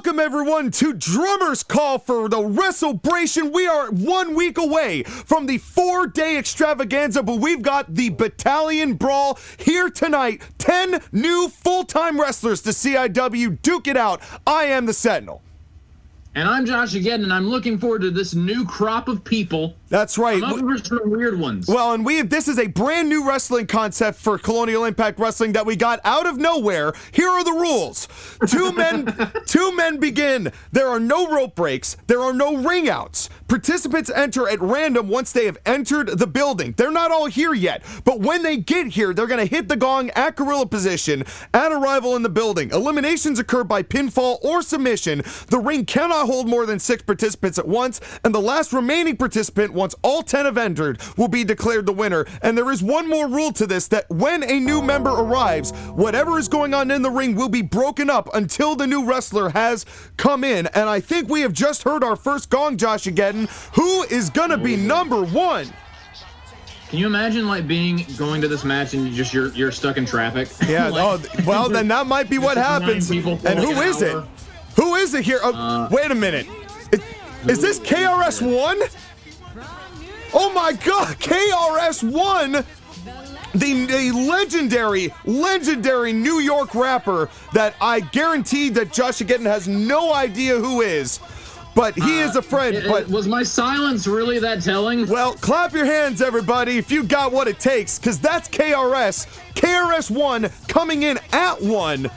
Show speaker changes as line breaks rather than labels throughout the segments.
Welcome everyone to Drummer's Call for the Wres12eBration. We are 1 week away from the 4-day extravaganza, but we've got the Battalion Brawl here tonight. 10 new full-time wrestlers to CIW. Duke it out. I am the Sentinel.
And I'm JOSHAGEDDON, and I'm looking forward to this new crop of people.
That's right.
I'm looking for some weird ones.
Well, and this is a brand new wrestling concept for Colonial Impact Wrestling that we got out of nowhere. Here are the rules. Two men begin. There are no rope breaks. There are no ring outs. Participants enter at random once they have entered the building. They're not all here yet, but when they get here, they're going to hit the gong at gorilla position at arrival in the building. Eliminations occur by pinfall or submission. The ring cannot hold more than 6 participants at once, and the last remaining participant, once all 10 have entered, will be declared the winner. And there is one more rule to this, that when a new member arrives, whatever is going on in the ring will be broken up until the new wrestler has come in. And I think we have just heard our first gong, JOSHAGEDDON. Who is gonna be number 1?
Can you imagine going to this match and you're stuck in traffic?
Yeah. Well, then that might be what happens. And who is it? Who is it here? Wait a minute. Is this KRS-One? Oh my God, KRS-One, the legendary New York rapper that I guarantee that JOSHAGEDDON has no idea who is. But he is a friend. But
was my silence really that telling?
Well, clap your hands, everybody, if you got what it takes, because that's KRS-One coming in at 1.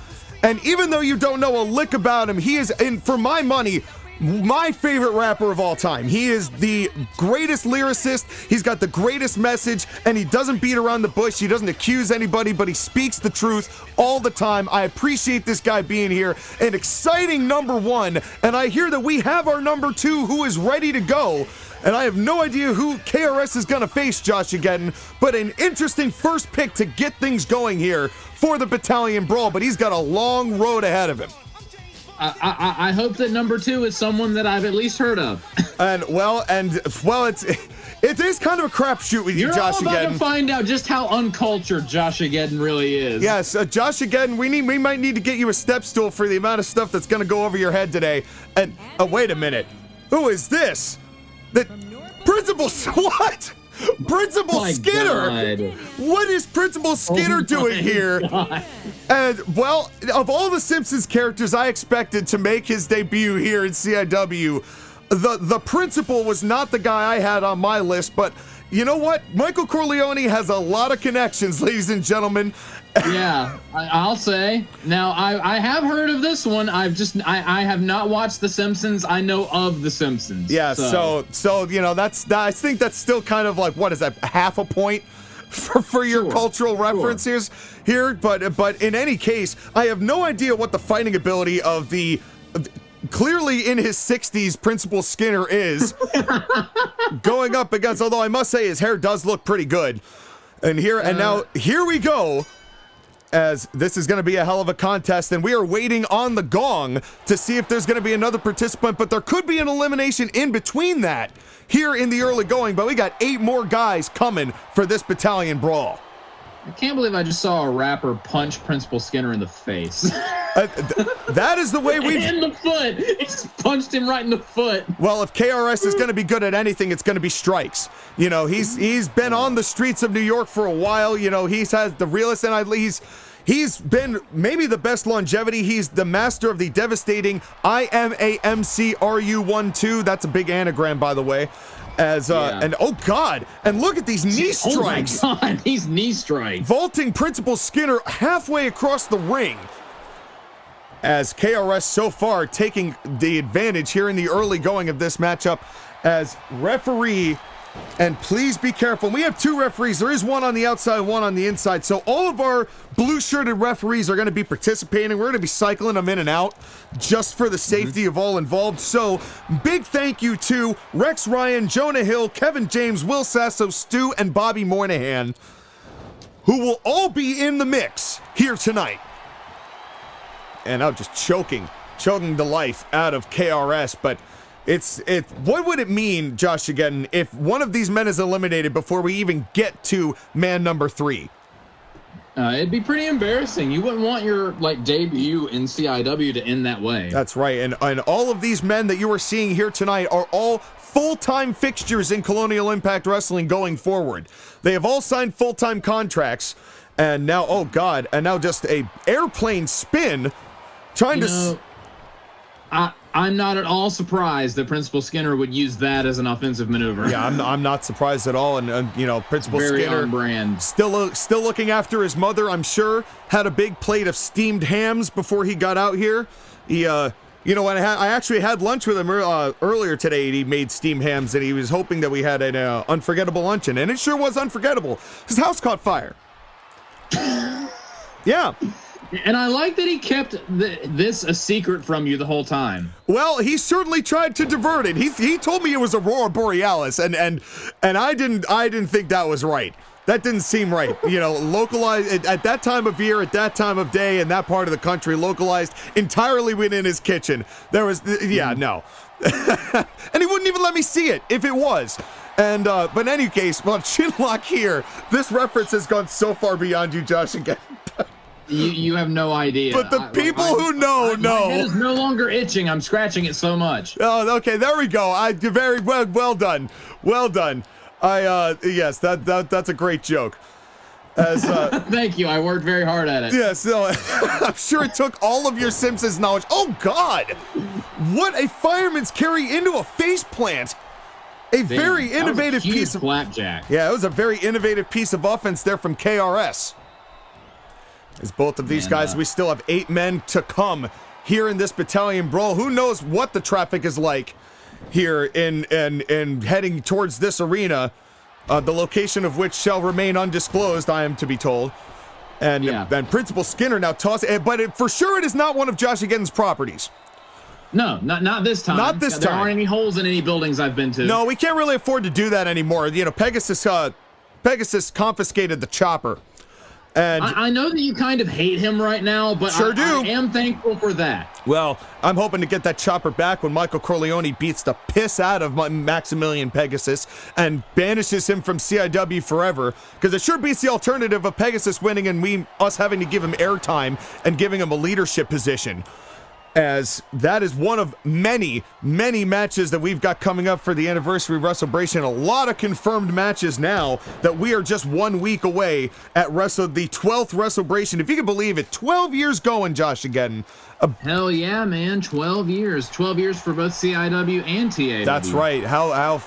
And even though you don't know a lick about him, he is, for my money, my favorite rapper of all time. He is the greatest lyricist. He's got the greatest message, and he doesn't beat around the bush. He doesn't accuse anybody, but he speaks the truth all the time. I appreciate this guy being here. An exciting number 1, and I hear that we have our number 2 who is ready to go. And I have no idea who KRS is going to face, JOSHAGEDDON, but an interesting first pick to get things going here for the Battalion Brawl, but he's got a long road ahead of him.
I hope that number 2 is someone that I've at least heard of.
It is kind of a crapshoot with you, JOSHAGEDDON.
You're all about to find out just how uncultured JOSHAGEDDON really is.
Yes, JOSHAGEDDON, we might need to get you a step stool for the amount of stuff that's going to go over your head today. And wait a minute, who is this? The Principal what? Principal Skinner! God. What is Principal Skinner doing here? God. And, well, of all the Simpsons characters I expected to make his debut here in CIW, the Principal was not the guy I had on my list, but you know what? Michael Corleone has a lot of connections, ladies and gentlemen.
Yeah, I'll say. Now, I have heard of this one. I have not watched The Simpsons. I know of The Simpsons.
Yeah, so you know, I think that's still kind of like, what is that, half a point for your cultural references here? But in any case, I have no idea what the fighting ability of the clearly in his 60s Principal Skinner is going up against, although I must say his hair does look pretty good. And now here we go, as this is going to be a hell of a contest, and we are waiting on the gong to see if there's going to be another participant, but there could be an elimination in between that here in the early going, but we got 8 more guys coming for this Battalion Brawl.
I can't believe I just saw a rapper punch Principal Skinner in the face.
That is the way we've...
In the foot! He just punched him right in the foot.
Well, if KRS is going to be good at anything, it's going to be strikes. You know, he's been on the streets of New York for a while. You know, he's had the realest, and he's been maybe the best longevity. He's the master of the devastating IMAMCRU12. That's a big anagram, by the way. And oh God, and look at these knee strikes.
Oh my God, these knee strikes.
Vaulting Principal Skinner halfway across the ring. As KRS so far taking the advantage here in the early going of this matchup as referee. And please be careful. We have 2 referees. There is one on the outside, one on the inside. So all of our blue-shirted referees are going to be participating. We're going to be cycling them in and out just for the safety of all involved. So big thank you to Rex Ryan, Jonah Hill, Kevin James, Will Sasso, Stu, and Bobby Moynihan, who will all be in the mix here tonight. And I'm just choking the life out of KRS, but what would it mean, JOSHAGEDDON, if one of these men is eliminated before we even get to man number 3?
It'd be pretty embarrassing. You wouldn't want your debut in CIW to end that way.
That's right. And all of these men that you are seeing here tonight are all full-time fixtures in Colonial Impact Wrestling going forward. They have all signed full-time contracts, and now, oh God, and now just a airplane spin trying
I'm not at all surprised that Principal Skinner would use that as an offensive maneuver.
Yeah, I'm not surprised at all. And you know, Principal
Very
Skinner
on brand.
still looking after his mother, I'm sure. Had a big plate of steamed hams before he got out here. He, you know, I actually had lunch with him earlier today. And he made steamed hams, and he was hoping that we had an unforgettable luncheon, and it sure was unforgettable. His house caught fire. Yeah.
And I like that he kept this a secret from you the whole time.
Well, he certainly tried to divert it. He told me it was Aurora Borealis, and I didn't think that was right. That didn't seem right. You know, localized at that time of year, at that time of day, in that part of the country, localized entirely within his kitchen. There was, yeah, no. And he wouldn't even let me see it if it was. And but in any case, well, Chinlock here, this reference has gone so far beyond you, Josh, again.
You have no idea.
But the people who know.
My head is no longer itching. I'm scratching it so much.
Oh, okay, there we go. Very well done. Well done. Yes, that's a great joke. As
Thank you. I worked very hard at it.
Yes, yeah, so, I'm sure it took all of your Simpsons knowledge. Oh God, what a fireman's carry into a face plant. Very innovative piece of
flapjack.
Yeah, it was a very innovative piece of offense there from KRS. As both of these guys, we still have 8 men to come here in this Battalion Brawl. Who knows what the traffic is like here in heading towards this arena, the location of which shall remain undisclosed, I am to be told. And Principal Skinner now tossing, but for sure it is not one of JOSHAGEDDON's properties.
No, not this time.
Not this time.
There aren't any holes in any buildings I've been to.
No, we can't really afford to do that anymore. You know, Pegasus confiscated the chopper. And
I know that you kind of hate him right now, but
sure do.
I am thankful for that.
Well, I'm hoping to get that chopper back when Michael Corleone beats the piss out of Maximilian Pegasus and banishes him from CIW forever, because it sure beats the alternative of Pegasus winning and us having to give him airtime and giving him a leadership position. As that is one of many, many matches that we've got coming up for the anniversary of Wres12eBration. A lot of confirmed matches now that we are just 1 week away at the 12th Wres12eBration. If you can believe it, 12 years going, JOSHAGEDDON.
Hell yeah, man, 12 years. 12 years for both CIW and TAW.
That's right.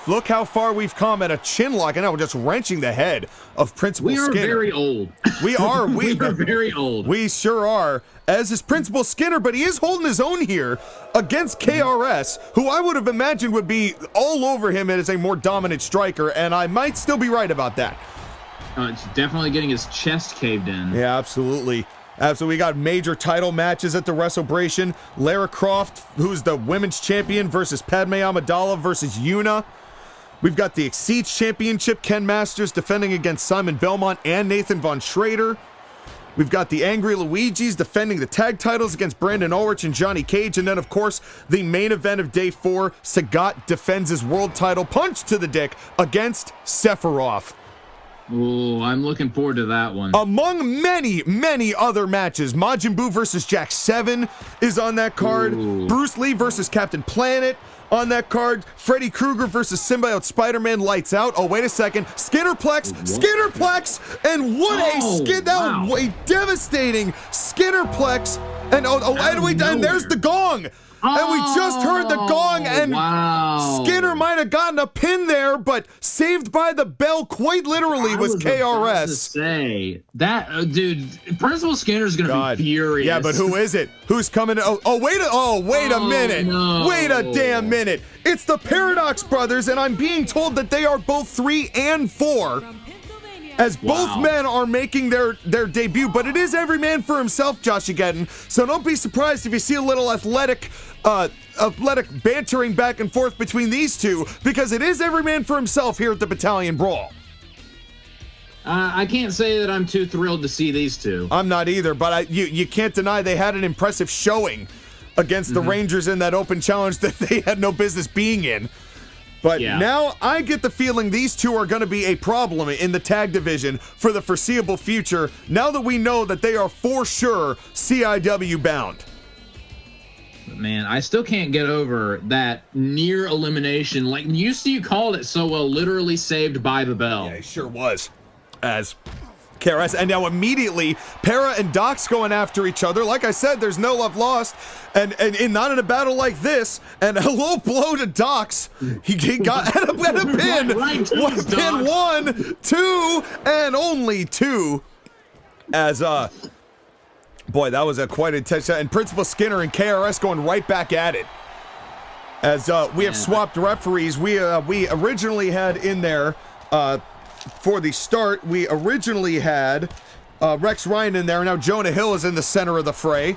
Look how far we've come at a chinlock, and now we're just wrenching the head of Principal Skinner.
We are very old.
We are.
We are very old.
We sure are. As is Principal Skinner, but he is holding his own here against KRS, who I would have imagined would be all over him as a more dominant striker, and I might still be right about that.
It's definitely getting his chest caved in.
Yeah, absolutely. So we got major title matches at the Wres12eBration. Lara Croft, who's the women's champion, versus Padme Amidala versus Yuna. We've got the Exceeds Championship, Ken Masters defending against Simon Belmont and Nathan Von Schrader. We've got the Angry Luigis defending the tag titles against Brandon Ulrich and Johnny Cage. And then, of course, the main event of Day 4, Sagat defends his world title punch to the dick against Sephiroth.
Oh, I'm looking forward to that one.
Among many, many other matches, Majin Buu versus Jack 7 is on that card.
Ooh.
Bruce Lee versus Captain Planet on that card. Freddy Krueger versus Symbiote Spider-Man Lights Out. Oh, wait a second. Skinnerplex, and what a devastating Skinnerplex. And and there's the gong. And we just heard the gong, and Skinner might have gotten a pin there, but saved by the bell quite literally was KRS.
To say that, dude, Principal Skinner's gonna be furious.
Yeah, but who is it? Who's coming? Wait a minute.
No.
Wait a damn minute. It's the Paradox Brothers, and I'm being told that they are both 3 and 4. As both men are making their debut, but it is every man for himself, JOSHAGEDDON. So don't be surprised if you see a little athletic bantering back and forth between these two, because it is every man for himself here at the Battalion Brawl.
I can't say that I'm too thrilled to see these two.
I'm not either, but you can't deny they had an impressive showing against the Rangers in that open challenge that they had no business being in. But
Yeah.
now I get the feeling these two are going to be a problem in the tag division for the foreseeable future, now that we know that they are for sure CIW bound.
Man, I still can't get over that near elimination. Like, you called it so well, literally saved by the bell.
Yeah, he sure was. As KRS, and now immediately Para and Docs going after each other. Like I said, there's no love lost, and not in a battle like this. And a low blow to Docs. He got at a pin.
Right to his
Pin
Docs.
1, 2, and only 2. As boy, that was a quite intense shot. And Principal Skinner and KRS going right back at it. As we have swapped referees. We originally had in there. For the start, we originally had Rex Ryan in there. Now Jonah Hill is in the center of the fray.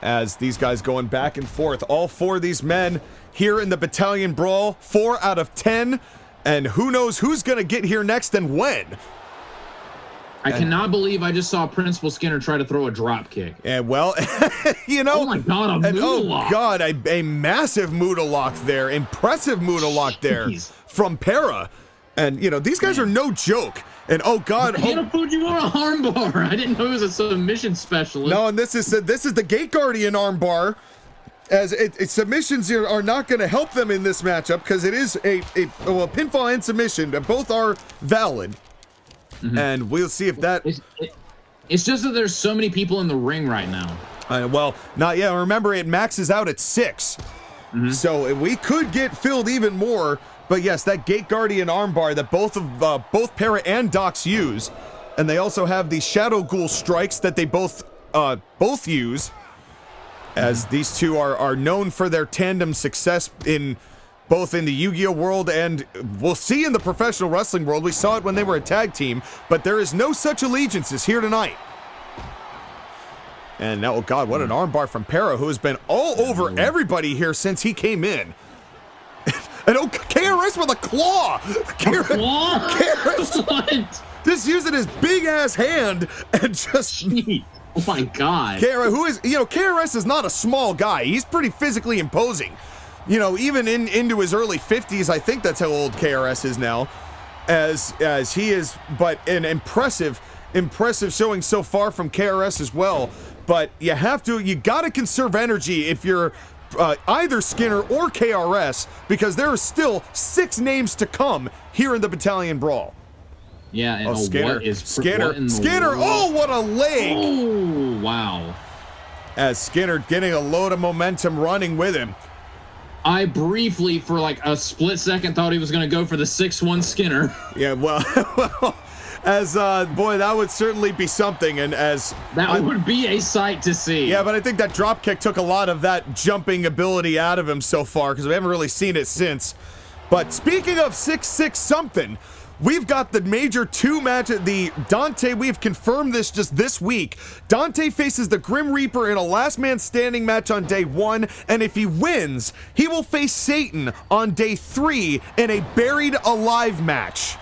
As these guys going back and forth. All four of these men here in the Battalion Brawl. 4 out of 10. And who knows who's going to get here next and when.
I cannot believe I just saw Principal Skinner try to throw a drop kick.
And well, you know.
Oh my God, a Muda lock.
Oh God, a massive Muda lock there. Impressive Muda lock there from Para. And, you know, these guys are no joke. And, oh, God.
Hana Fujiwara armbar. I didn't know he was a submission specialist.
No, and this is the Gate Guardian armbar. As submissions here are not going to help them in this matchup because it is a pinfall and submission. Both are valid. And we'll see if that...
It's just that there's so many people in the ring right now.
Well, not yet. Remember, it maxes out at 6. So we could get filled even more. But yes, that Gate Guardian armbar that both Para and Docs use, and they also have the Shadow Ghoul strikes that they both use, as these two are known for their tandem success in both in the Yu-Gi-Oh world and we'll see in the professional wrestling world. We saw it when they were a tag team, but there is no such allegiances here tonight. And now, oh God, what an armbar from Para, who has been all over everybody here since he came in. And oh, KRS with a claw! KRS
What?
just using his big ass hand and just.
Jeez. Oh my God.
KRS, who is, KRS is not a small guy. He's pretty physically imposing. You know, even into his early 50s, I think that's how old KRS is now. As he is, but an impressive showing so far from KRS as well. But you gotta conserve energy if you're either Skinner or KRS, because there are still 6 names to come here in the Battalion Brawl.
Yeah, and
Skinner. Skinner.
World?
Oh, what a leg!
Oh, wow.
As Skinner getting a load of momentum running with him.
I briefly, for like a split second, thought he was going to go for the 6-1 Skinner.
Yeah, well, as boy, that would certainly be something, and as
that would be a sight to see.
Yeah, but I think that drop kick took a lot of that jumping ability out of him so far, because we haven't really seen it since. But speaking of 6-6 something, we've got the major 2 match. The Dante, we've confirmed this just this week. Dante faces the Grim Reaper in a last man standing match on day 1, and if he wins, he will face Satan on day 3 in a buried alive match.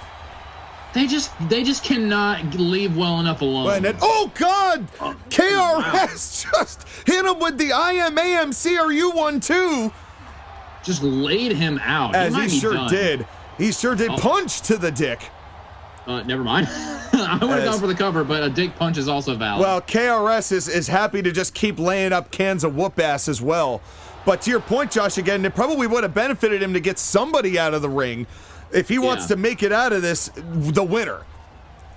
They just cannot leave well enough alone.
And then, oh God! KRS just hit him with the IMAM CRU 1-2.
Just laid him out.
As he sure did. He sure did. Punch to the dick.
Never mind. I would have gone for the cover, but a dick punch is also valid.
Well, KRS is happy to just keep laying up cans of whoop ass as well. But to your point, Josh, again, it probably would have benefited him to get somebody out of the ring if he wants to make it out of this the winner.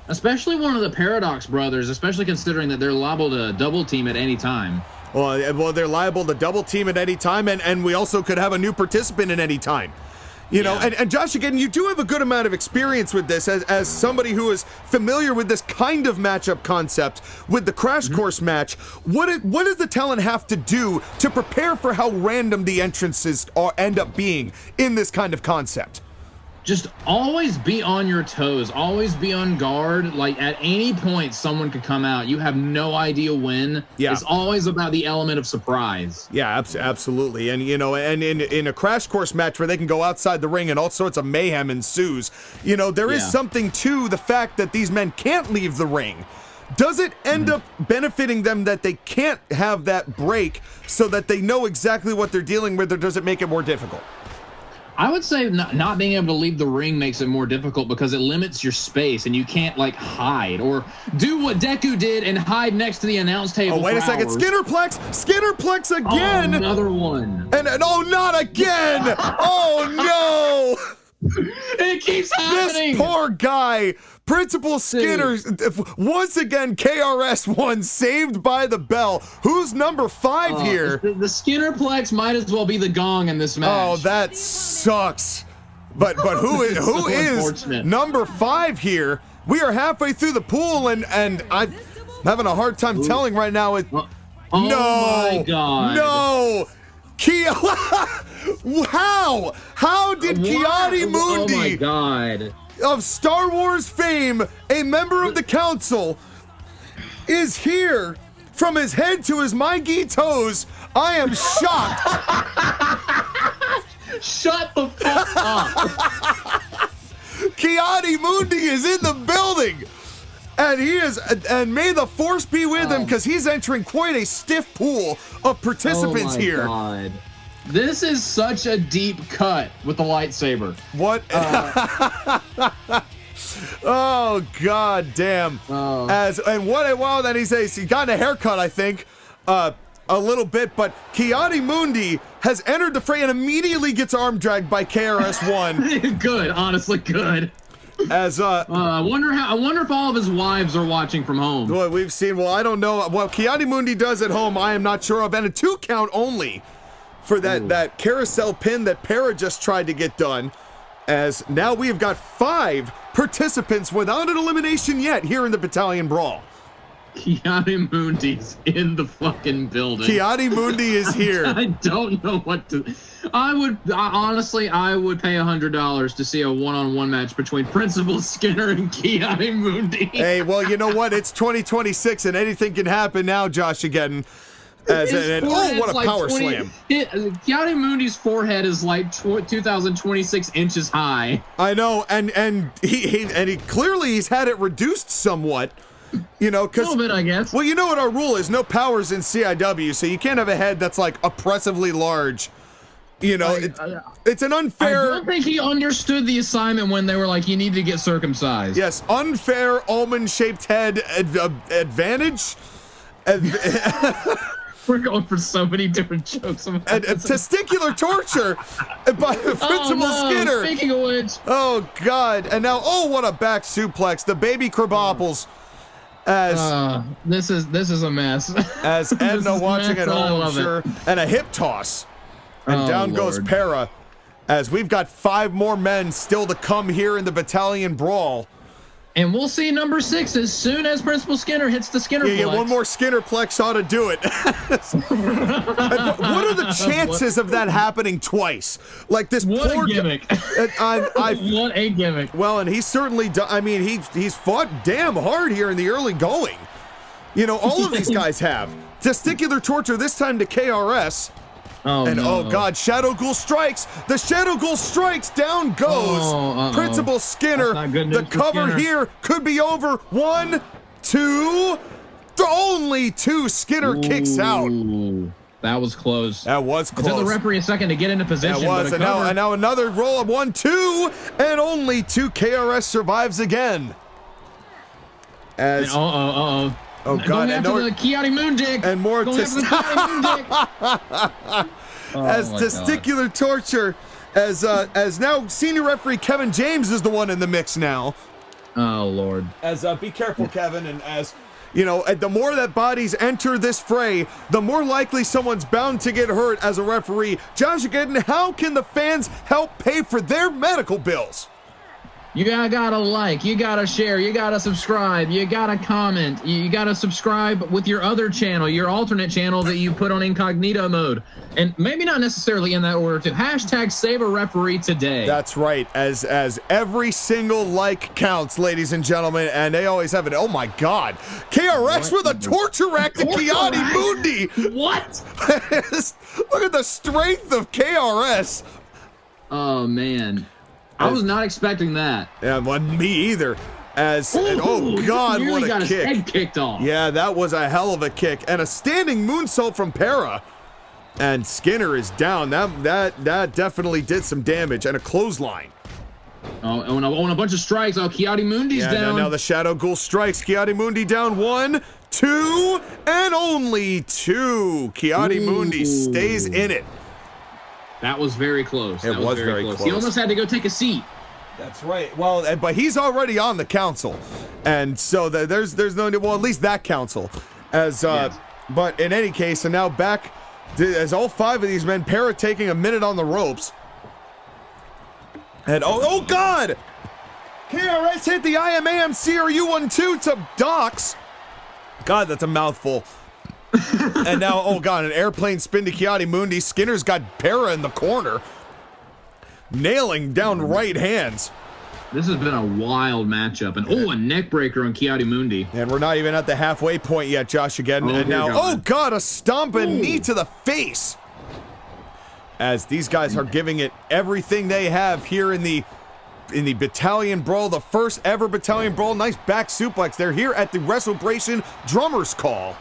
Especially one of the Paradox brothers, especially considering that they're liable to double team at any time.
Well, they're liable to double team at any time, and we also could have a new participant at any time. You know, and Josh, again, you do have a good amount of experience with this as somebody who is familiar with this kind of matchup concept with the Crash Course match. What does the talent have to do to prepare for how random the entrances end up being in this kind of concept?
Just always be on your toes. Always be on guard. Like, at any point, someone could come out. You have no idea when.
Yeah.
It's always about the element of surprise.
Yeah, absolutely. And, you know, and in a Crash Course match where they can go outside the ring and all sorts of mayhem ensues, you know, there is something to the fact that these men can't leave the ring. Does it end up benefiting them that they can't have that break so that they know exactly what they're dealing with, or does it make it more difficult?
I would say not being able to leave the ring makes it more difficult because it limits your space and you can't like hide or do what Deku did and hide next to the announce table.
Oh, wait a second. Skinnerplex again.
Oh, another one.
And oh, not again. Oh, no.
It keeps happening.
This poor guy. Principal Skinner, once again, KRS-One saved by the bell. Who's number 5 here?
The Skinnerplex might as well be the gong in this match.
Oh, that sucks. But who is number 5 here? We are halfway through the pool, and I'm having a hard time telling right now.
Oh my God.
No. How did Kiadi Mundi?
Oh my God.
Of Star Wars fame, a member of the council, is here from his head to his mangy toes. I am shocked.
Shut the fuck up.
Kiadi Mundi is in the building. And he is, and may the force be with him because he's entering quite a stiff pool of participants here.
God. This is such a deep cut with the lightsaber.
What? Oh, God damn. And what a wow that he's gotten a haircut, I think, a little bit, but Kiadi Mundi has entered the fray and immediately gets arm dragged by KRS-One.
Good, honestly, good.
As
I wonder if all of his wives are watching from home.
What we've seen, well, I don't know. What Kiadi Mundi does at home, I am not sure of, and a 2 count only for that carousel pin that Para just tried to get done, as now we have got 5 participants without an elimination yet here in the Battalion Brawl.
Kiadi Mundi's in the fucking building.
Kiadi Mundi is here.
I don't know what to... honestly, I would pay $100 to see a one-on-one match between Principal Skinner and Kiadi Mundi.
Hey, well, you know what? It's 2026 and anything can happen now, Joshageddon. Oh, what a like power slam.
Kiadi Mundi's forehead is like 2,026 inches high.
I know, and he clearly he's had it reduced somewhat. You know, because
a little bit, I guess.
Well, you know what our rule is: no powers in CIW, so you can't have a head that's like oppressively large. You know, it's an unfair.
I don't think he understood the assignment when they were like, "You need to get circumcised."
Yes, unfair almond-shaped head advantage.
We're going for so many different jokes.
Testicular torture by Principal Skinner.
Speaking of which.
Oh, God. And now, what a back suplex. The baby Krabapples.
This is a mess.
As Edna watching at home, I'm sure. And a hip toss. And down goes Para. As we've got 5 more men still to come here in the Battalion Brawl.
And we'll see number 6 as soon as Principal Skinner hits the Skinnerplex.
Yeah, one more Skinnerplex ought to do it. What are the chances of that happening twice? Like this
what
poor
a gimmick. What a gimmick.
Well, and he's certainly done. I mean, he's fought damn hard here in the early going. You know, all of these guys have. Testicular torture, this time to KRS. Oh God, Shadow Ghoul strikes. The Shadow Ghoul strikes. Down goes Principal Skinner. The cover here could be over. 1, 2, only 2. Skinner kicks out.
That was close.
That was close.
It took the referee a second to get into position.
That was, and now another roll of 1, 2, and only 2. KRS survives again. As oh God!
And the Kiadi Moondick.
And more testicular torture. As now senior referee Kevin James is the one in the mix now.
Oh Lord!
As be careful, Kevin, and as you know, the more that bodies enter this fray, the more likely someone's bound to get hurt as a referee. Joshageddon, how can the fans help pay for their medical bills?
You gotta like, you gotta share, you gotta subscribe, you gotta comment, you gotta subscribe with your other channel, your alternate channel that you put on incognito mode. And maybe not necessarily in that order too. Hashtag save a referee today.
That's right, as every single like counts, ladies and gentlemen, and they always have it. Oh my God. KRS with a torture rack to Kiadi Mundi.
What?
Look at the strength of KRS.
Oh man. I was not expecting that.
Yeah, well, me either. Oh God, what a
got
kick!
His head kicked off.
Yeah, that was a hell of a kick, and a standing moonsault from Para. And Skinner is down. That definitely did some damage. And a clothesline.
Oh, and a bunch of strikes. Oh, Kiadimundi's down.
Now the Shadow Ghoul strikes. Kiadimundi down 1, 2, and only 2. Kiadimundi stays in it.
That was very close.
It was very close.
He almost had to go take a seat.
That's right. Well, but he's already on the council. And so there's no, well, at least that council. As
Yes.
But in any case, and now back as all 5 of these men, Para taking a minute on the ropes. And oh God! KRS hit the IMAM CRU-12 to Docs. God, that's a mouthful. And now, oh God, an airplane spin to Kiadimundi. Skinner's got Para in the corner. Nailing down right hands.
This has been a wild matchup. And a neck breaker on Kiadimundi.
And we're not even at the halfway point yet, JOSHAGEDDON. And now, oh God, a stomp and knee to the face. As these guys are giving it everything they have here in the Battalion Brawl, the first ever Battalion Brawl. Nice back suplex. They're here at the Wres12eBration Drummer's Call.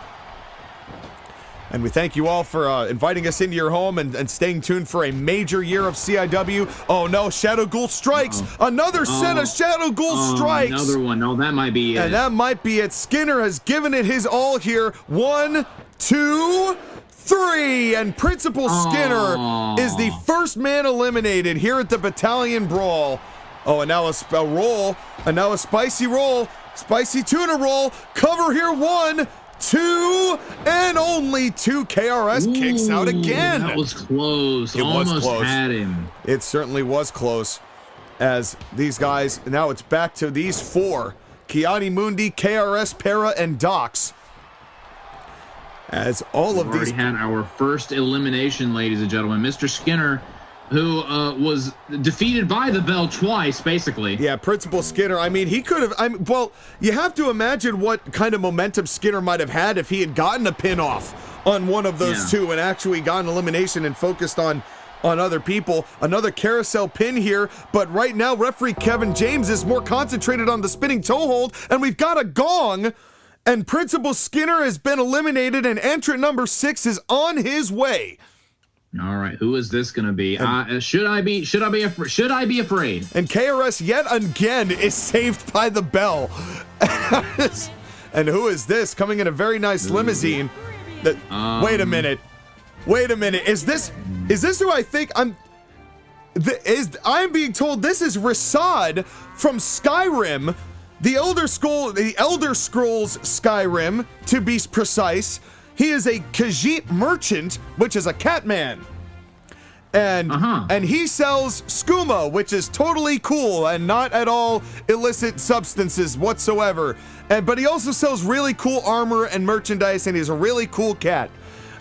And we thank you all for inviting us into your home and staying tuned for a major year of CIW. Oh no, Shadow Ghoul strikes. Another set of Shadow Ghoul strikes.
Another one. No, that might be it.
And that might be it. Skinner has given it his all here. 1, 2, 3. And Principal Skinner is the first man eliminated here at the Battalion Brawl. Oh, and now a roll. And now a spicy roll. Spicy tuna roll. Cover here. 1, 2, and only 2. KRS kicks out again.
That was close.
It
Almost
was close.
had him.
It certainly was close. As these guys, now it's back to these 4. Kiadimundi, KRS, Para, and Docs. As all of
We've
these...
already had our first elimination, ladies and gentlemen. Mr. Skinner, who was defeated by the bell twice, basically.
Yeah, Principal Skinner, I mean, he could have... well, you have to imagine what kind of momentum Skinner might have had if he had gotten a pin off on one of those 2 and actually gotten elimination and focused on other people. Another carousel pin here, but right now referee Kevin James is more concentrated on the spinning toe hold, and we've got a gong, and Principal Skinner has been eliminated, and entrant number 6 is on his way.
All right, who is this going to be? Should I be afraid?
And KRS yet again is saved by the bell. And who is this coming in a very nice limousine? Wait a minute. Is this who I think I'm being told this is Rasad from Skyrim, the Elder Scrolls Skyrim to be precise. He is a Khajiit merchant, which is a catman. And he sells skooma, which is totally cool and not at all illicit substances whatsoever. But he also sells really cool armor and merchandise, and he's a really cool cat.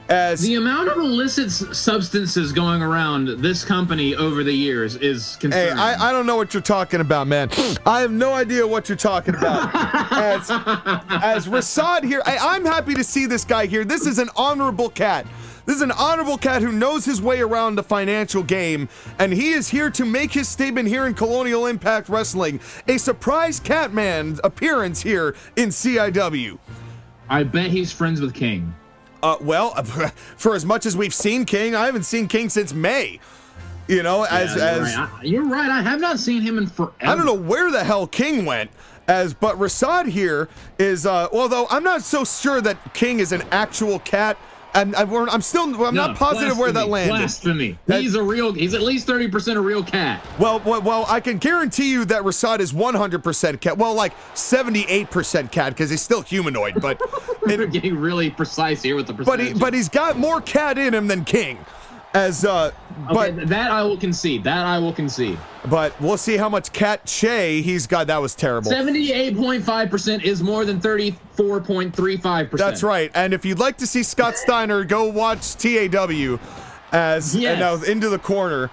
As
the amount of illicit substances going around this company over the years is concerning.
Hey, I don't know what you're talking about, man. I have no idea what you're talking about. as Rasad here, I'm happy to see this guy here. This is an honorable cat. This is an honorable cat who knows his way around the financial game, and he is here to make his statement here in Colonial Impact Wrestling. A surprise Catman appearance here in CIW.
I bet he's friends with King.
Well, for as much as we've seen King, I haven't seen King since May. You know,
you're right. I have not seen him in forever.
I don't know where the hell King went. But Rasad here is, although I'm not so sure that King is an actual cat. I'm not positive where that landed.
Blasphemy. He's at least 30% a real cat.
Well, I can guarantee you that Rasad is 100% cat. Well, like 78% cat, because he's still humanoid, but...
We're getting really precise here with the percentage.
But he's got more cat in him than King.
That I will concede.
But we'll see how much cat Che he's got. That was terrible.
78.5% is more than 34.35%.
That's right. And if you'd like to see Scott Steiner, go watch TAW and now into the corner.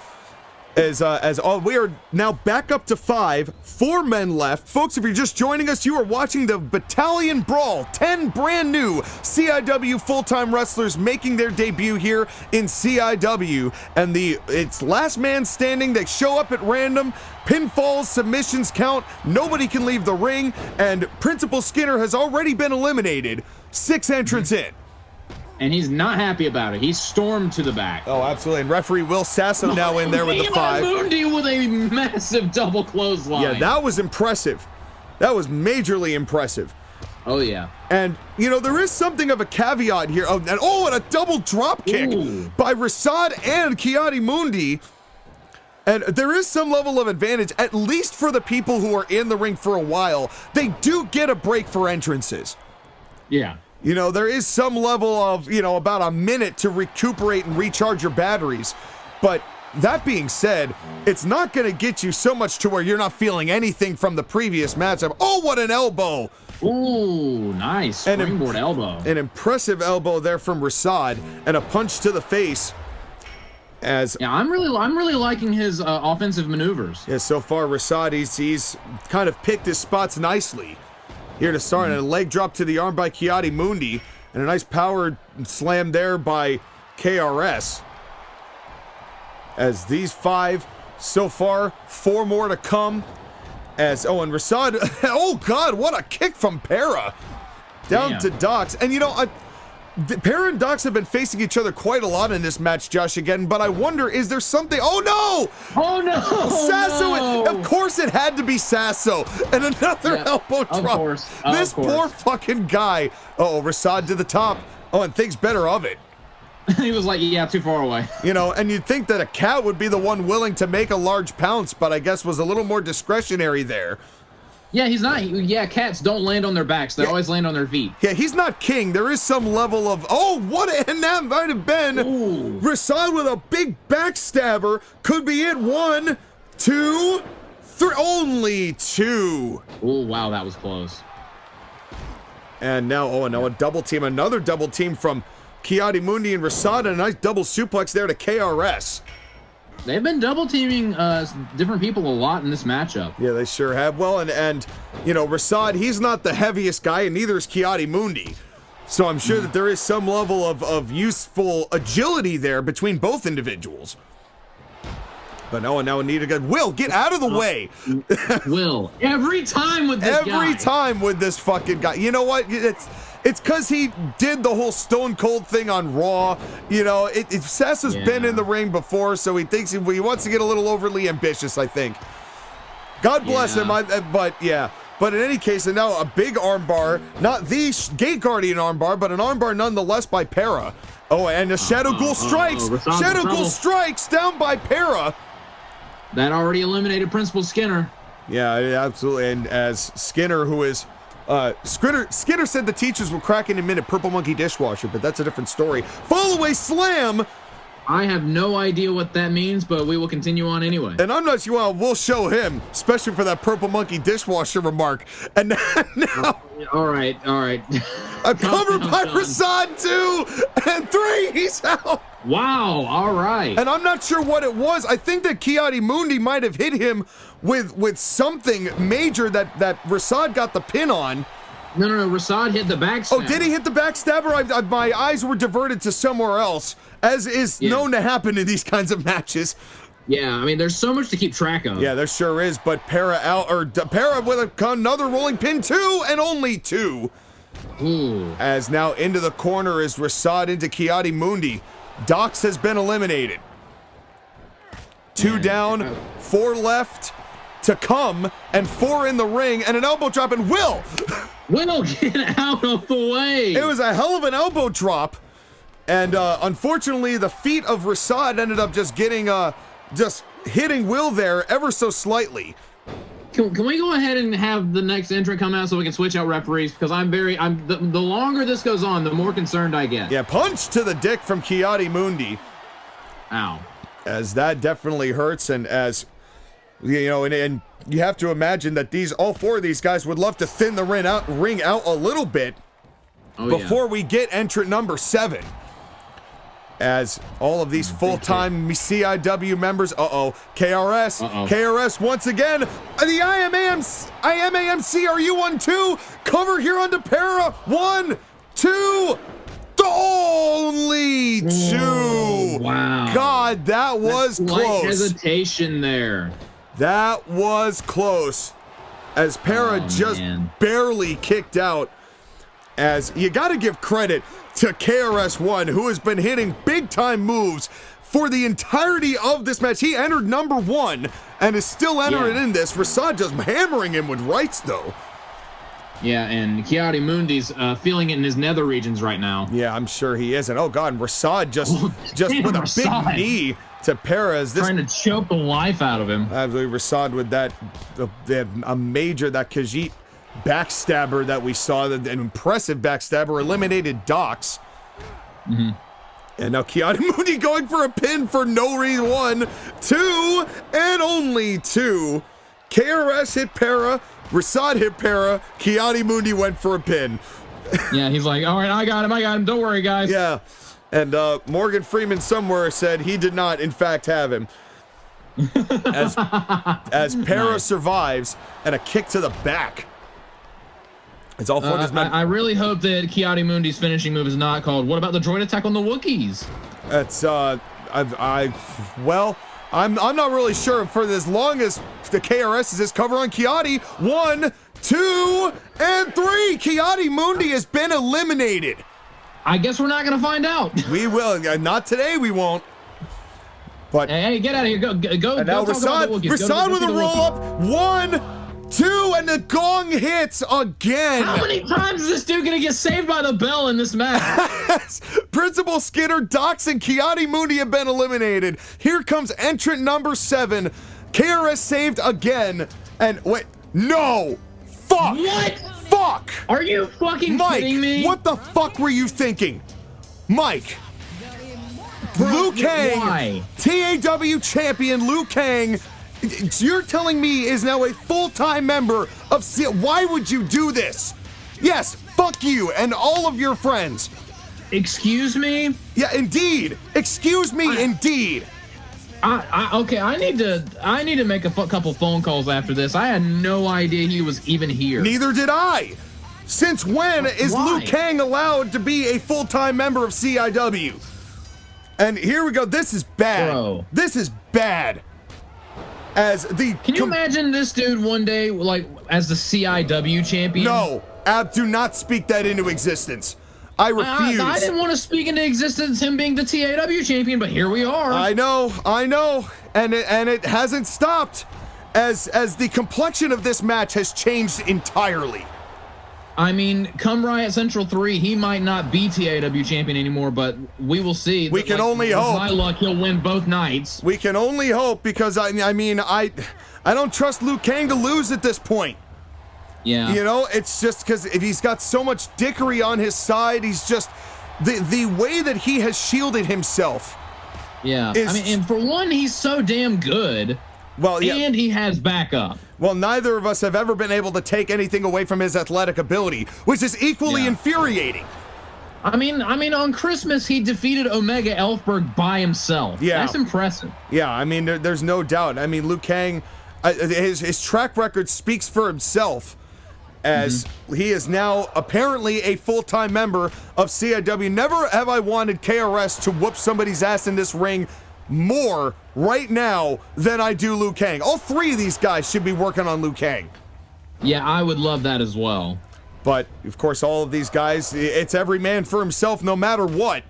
We are now back up to 5, 4 men left. Folks, if you're just joining us, you are watching the Battalion Brawl. 10 brand new CIW full-time wrestlers making their debut here in CIW. And it's last man standing. They show up at random. Pinfalls, submissions count. Nobody can leave the ring. And Principal Skinner has already been eliminated. 6 entrants in.
and he's not happy about it. He stormed to the back.
Oh, absolutely. And referee Will Sasso now in there with the 5.
Mundi with a massive double clothesline.
Yeah, that was impressive. That was majorly impressive.
Oh, yeah.
And, you know, there is something of a caveat here. Oh, and a double drop kick by Rasad and Kiadimundi. And there is some level of advantage, at least for the people who are in the ring for a while. They do get a break for entrances.
Yeah.
You know, there is some level of, you know, about a minute to recuperate and recharge your batteries. But that being said, it's not going to get you so much to where you're not feeling anything from the previous matchup. Oh, what an elbow!
Ooh, nice. Springboard elbow. An
impressive elbow there from Rasad, and a punch to the face. Yeah,
I'm really liking his offensive maneuvers.
Yeah, so far Rasad, he's kind of picked his spots nicely. Here to start, and a leg drop to the arm by Kiadimundi, and a nice power slam there by KRS. As these 5 so far, 4 more to come. And Rasad, oh God, what a kick from Para down to Dox. And you know, Para and Dox have been facing each other quite a lot in this match, Josh, again, but I wonder, is there something? Oh no!
Oh no!
Sasso,
no.
Of course it had to be Sasso, and another elbow drop.
Of course.
This poor fucking guy. Uh-oh, Rasad to the top. Oh, and thinks better of it.
He was like, yeah, too far away.
You know, and you'd think that a cat would be the one willing to make a large pounce, but I guess was a little more discretionary there.
Yeah, he's not. Yeah, cats don't land on their backs. They always land on their feet.
Yeah, he's not king. There is some level of, and that might have been Rasad with a big backstabber. Could be it. 1, 2, 3. Only 2.
Oh, wow, that was close.
And now, now a double team. Another double team from Kiadimundi and Rasad, and a nice double suplex there to KRS.
They've been double teaming different people a lot in this matchup.
Yeah, they sure have. Well, and you know, Rasad, he's not the heaviest guy, and neither is Kiadimundi. So I'm sure that there is some level of useful agility there between both individuals. But no, now Anita got Will, get out of the way.
Will, every time with this guy.
Every time with this fucking guy. You know what? It's because he did the whole Stone Cold thing on Raw. You know, Sasso's been in the ring before, so he thinks he wants to get a little overly ambitious, I think. God bless him, but yeah. But in any case, and now a big armbar, not the Gate Guardian armbar, but an armbar nonetheless by Para. Oh, and a Shadow Ghoul strikes. Shadow Ghoul strikes down by Para.
That already eliminated Principal Skinner.
Yeah, absolutely. And as Skinner, who is... Skinner said the teachers were cracking him in a Purple Monkey dishwasher, but that's a different story. Fall away slam!
I have no idea what that means, but we will continue on anyway.
And I'm not sure, well, we'll show him, especially for that Purple Monkey dishwasher remark. And now...
All right.
A cover by Rasad, 2, and 3, he's out!
Wow, all right.
And I'm not sure what it was. I think that Kiadimundi might have hit him with something major that Rasad got the pin on.
No, Rasad hit the backstabber.
Oh, did he hit the backstabber? My eyes were diverted to somewhere else, as is known to happen in these kinds of matches.
Yeah, I mean, there's so much to keep track of.
Yeah, there sure is, but Para with another rolling pin, 2, and only 2.
Ooh.
As now into the corner is Rasad into Kiadimundi. Dox has been eliminated. 2 down, 4 left to come, and 4 in the ring, and an elbow drop, and Will,
get out of the way.
It was a hell of an elbow drop, and unfortunately, the feet of Rasad ended up just getting, just hitting Will there ever so slightly.
Can we go ahead and have the next entrant come out so we can switch out referees? Because the longer this goes on, the more concerned I get.
Yeah, punch to the dick from Kiadimundi.
Ow.
As that definitely hurts, and as, you know, and you have to imagine that all 4 of these guys would love to thin the ring out a little bit before we get entrant number 7. As all of these full-time CIW members, KRS once again, the IMAMC, are you on 2? Cover here on Para, 1, 2, only 2.
Wow.
God, that was close.
Hesitation there.
That was close. As Para just barely kicked out. as you got to give credit to KRS-One, who has been hitting big-time moves for the entirety of this match. He entered number 1 and is still entering in this. Rasad just hammering him with rights, though.
Yeah, and Kiadi Mundi's feeling it in his nether regions right now.
Yeah, I'm sure he is. And oh god, Rasad just with a big knee to Perez.
Trying to choke the life out of him.
Absolutely, Rasad with that that Khajiit backstabber that we saw, an impressive backstabber, eliminated Dox. And now Kiadi Mundi going for a pin for no reason. 1, 2, and only 2. KRS hit Para, Rasad hit Para, Kiadi Mundi went for a pin.
Yeah, he's like, all right, I got him, don't worry, guys.
Yeah, and Morgan Freeman somewhere said he did not, in fact, have him. As Para survives, and a kick to the back. It's all for this match.
I really hope that Kiadi Mundi's finishing move is not called, what about the droid attack on the Wookiees?
That's, well, I'm not really sure for as long as the KRS is this cover on Kiadi. 1, 2, and 3. Kiadi Mundi has been eliminated.
I guess we're not going to find out.
We will. Not today, we won't. But
hey, get out of here. Go.
And now Rasad with a roll-up. 1, 2, and the gong hits again.
How many times is this dude going to get saved by the bell in this match?
Principal Skinner, Dox, and Kiadi Mundi have been eliminated. Here comes entrant number 7. KRS saved again. And wait, no. Fuck.
What?
Fuck.
Are you fucking kidding me?
What the fuck were you thinking? Mike. Liu Kang.
Why?
TAW champion Liu Kang. You're telling me is now a full-time member of Why would you do this? Yes, fuck you and all of your friends.
Excuse me?
Yeah, indeed. Excuse me, indeed.
Okay, I need to make a couple phone calls after this. I had no idea he was even here.
Neither did I. Since when is Liu Kang allowed to be a full-time member of CIW? And here we go. This is bad.
Bro.
This is bad. As the
Can you imagine this dude one day, like, as the CIW champion?
No, do not speak that into existence. I refuse.
I didn't want to speak into existence him being the TAW champion, but here we are.
I know, and it hasn't stopped, as the complexion of this match has changed entirely.
I mean, come Riot Central 3, he might not be TAW champion anymore, but we will see.
We can only hope.
With my luck, he'll win both nights.
We can only hope, because I don't trust Liu Kang to lose at this point.
Yeah.
You know, it's just because if he's got so much dickery on his side, he's just the way that he has shielded himself.
Yeah. I mean, and for one, he's so damn good.
Well, yeah.
And he has backup.
Well, neither of us have ever been able to take anything away from his athletic ability, which is equally infuriating.
I mean, on Christmas, he defeated Omega Elfberg by himself.
Yeah.
That's impressive.
Yeah, I mean, there's no doubt. I mean, Liu Kang, his track record speaks for himself, as he is now apparently a full-time member of CIW. Never have I wanted KRS to whoop somebody's ass in this ring more right now than I do Liu Kang. All 3 of these guys should be working on Liu Kang.
Yeah, I would love that as well.
But, of course, all of these guys, it's every man for himself no matter what.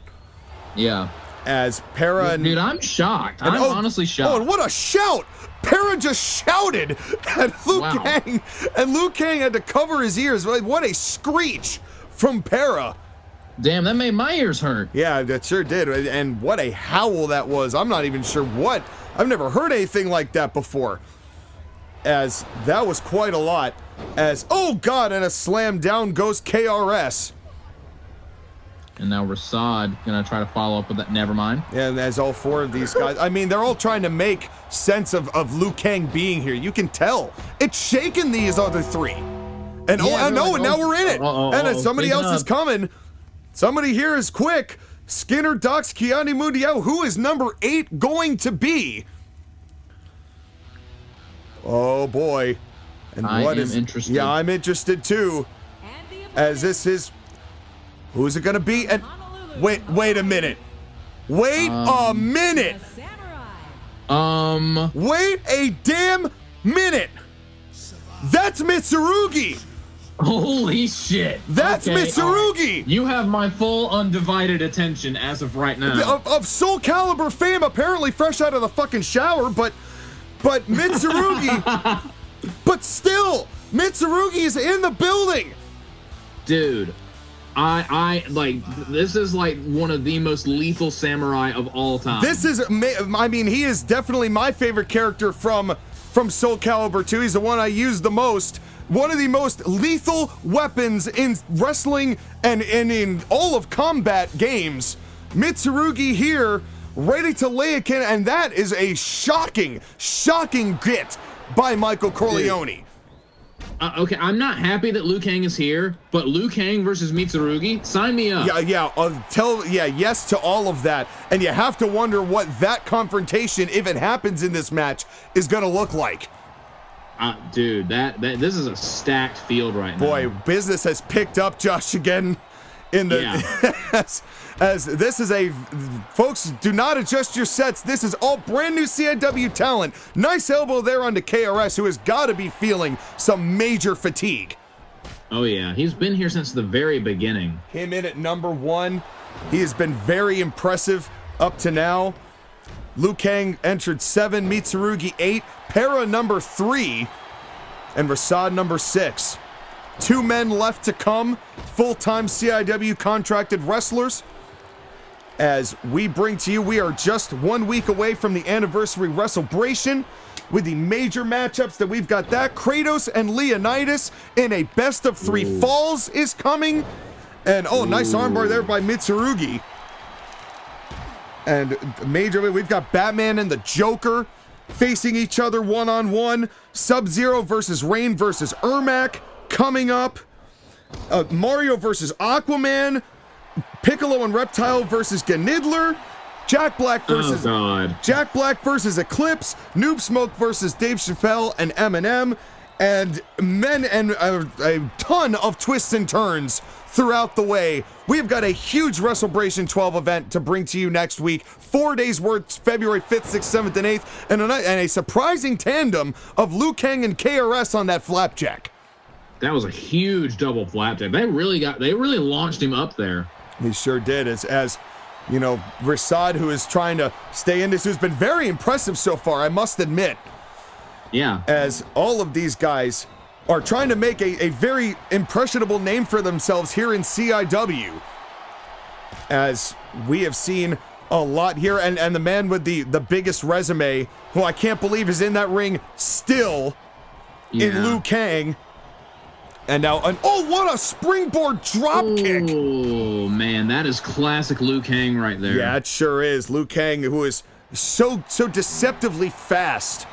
Yeah.
As Para and...
Dude, I'm shocked. I'm honestly shocked.
Oh, and what a shout! Para just shouted at Liu Kang, and Liu Kang had to cover his ears. What a screech from Para.
Damn, that made my ears hurt.
Yeah, that sure did. And what a howl that was. I'm not even sure what. I've never heard anything like that before. As that was quite a lot. As, oh God, and a slam down goes KRS.
And now Rasad gonna try to follow up with that. Never mind.
And as all 4 of these guys, I mean, they're all trying to make sense of Liu Kang being here. You can tell. It's shaking these other 3. And
yeah,
and now we're in it. And somebody else is coming. Somebody here is quick. Skinner, Dox, Kiadi Mundi. Who is number 8 going to be? Oh boy. And
I am interested.
Yeah, I'm interested too. As this is, who's it gonna be? And wait a minute. Wait a minute. Wait a damn minute. That's Mitsurugi.
Holy shit.
That's
okay,
Mitsurugi.
right. You have my full undivided attention as of right now.
Of Soul Calibur fame, apparently fresh out of the fucking shower, but Mitsurugi, but still, Mitsurugi is in the building.
Dude, I like, this is like one of the most lethal samurai of all time.
This is, I mean, he is definitely my favorite character from Soul Calibur 2. He's the one I use the most. One of the most lethal weapons in wrestling and in all of combat games. Mitsurugi here, ready to lay a can, and that is a shocking get by Michael Corleone.
Okay, I'm not happy that Liu Kang is here, but Liu Kang versus Mitsurugi, sign me up.
Yes to all of that. And you have to wonder what that confrontation, if it happens in this match, is going to look like.
Dude, this is a stacked field right now.
Boy, business has picked up, Josh, again. In the as this is a, folks, do not adjust your sets. This is all brand new CIW talent. Nice elbow there onto KRS, who has got to be feeling some major fatigue.
Oh yeah, he's been here since the very beginning.
Him in at number 1. He has been very impressive up to now. Liu Kang entered 7, Mitsurugi 8, Para number 3, and Rasad number 6. 2 men left to come, full-time CIW contracted wrestlers. As we bring to you, we are just 1 week away from the anniversary Wres12eBration with the major matchups that we've got. That Kratos and Leonidas in a best-of-3 falls is coming. And oh, nice armbar there by Mitsurugi. And majorly, we've got Batman and the Joker facing each other one-on-one. Sub-Zero versus Rain versus Ermac coming up. Mario versus Aquaman. Piccolo and Reptile versus Ganidler. Jack Black versus Eclipse. Noob Smoke versus Dave Chappelle and Eminem. And a ton of twists and turns throughout the way. We've got a huge Wres12eBration 12 event to bring to you next week. 4 days worth, February 5th, 6th, 7th, and 8th, and a surprising tandem of Liu Kang and KRS on that flapjack.
That was a huge double flapjack. They really launched him up there.
He sure did. As you know, Rasad, who is trying to stay in this, who's been very impressive so far, I must admit.
Yeah.
As all of these guys are trying to make a very impressionable name for themselves here in CIW. As we have seen a lot here, and the man with the biggest resume, who I can't believe is in that ring still, in Liu Kang. And now, oh, what a springboard drop kick!
Oh, man, that is classic Liu Kang right there.
Yeah, it sure is. Liu Kang, who is so deceptively fast.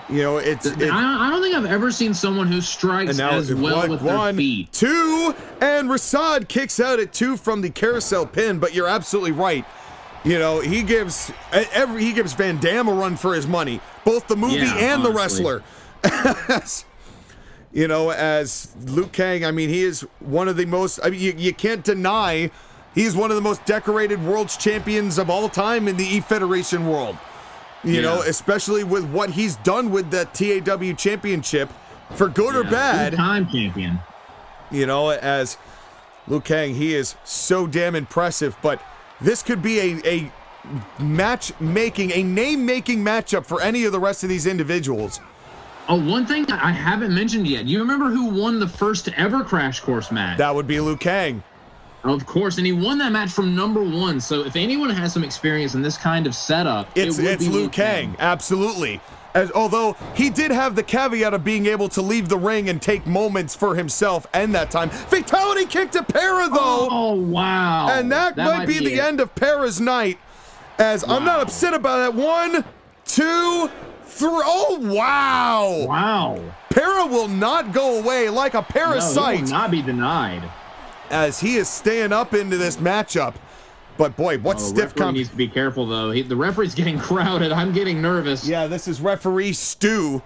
You know, I
don't think I've ever seen someone who strikes as well with their feet. 2, and Rasad kicks out at 2 from the carousel pin, but you're absolutely right. You know, he gives Van Damme a run for his money, both the movie and the wrestler. You know, as Liu Kang, I mean, he is one of the most, I mean, you can't deny he's one of the most decorated world champions of all time in the E-Federation world. You know, especially with what he's done with the TAW championship, for good or bad. Two-time champion.
You know, as Liu Kang, he is so damn impressive, but this could be a match-making, a name-making matchup for any of the rest of these individuals.
Oh, one thing that I haven't mentioned yet. You remember who won the first ever Crash Course match?
That would be Liu Kang.
Of course, and he won that match from number 1. So if anyone has some experience in this kind of setup,
it's Liu Kang. Absolutely. Although he did have the caveat of being able to leave the ring and take moments for himself, and that time fatality kick to Para, though.
Oh wow!
And that might be the end of Para's night. As I'm not upset about that. 1, 2, 3. Oh wow!
Wow!
Para will not go away like a parasite.
He will not be denied.
As he is staying up into this matchup. But boy, what stiff
referee needs to be careful, though. The referee's getting crowded. I'm getting nervous.
Yeah, this is referee Stu.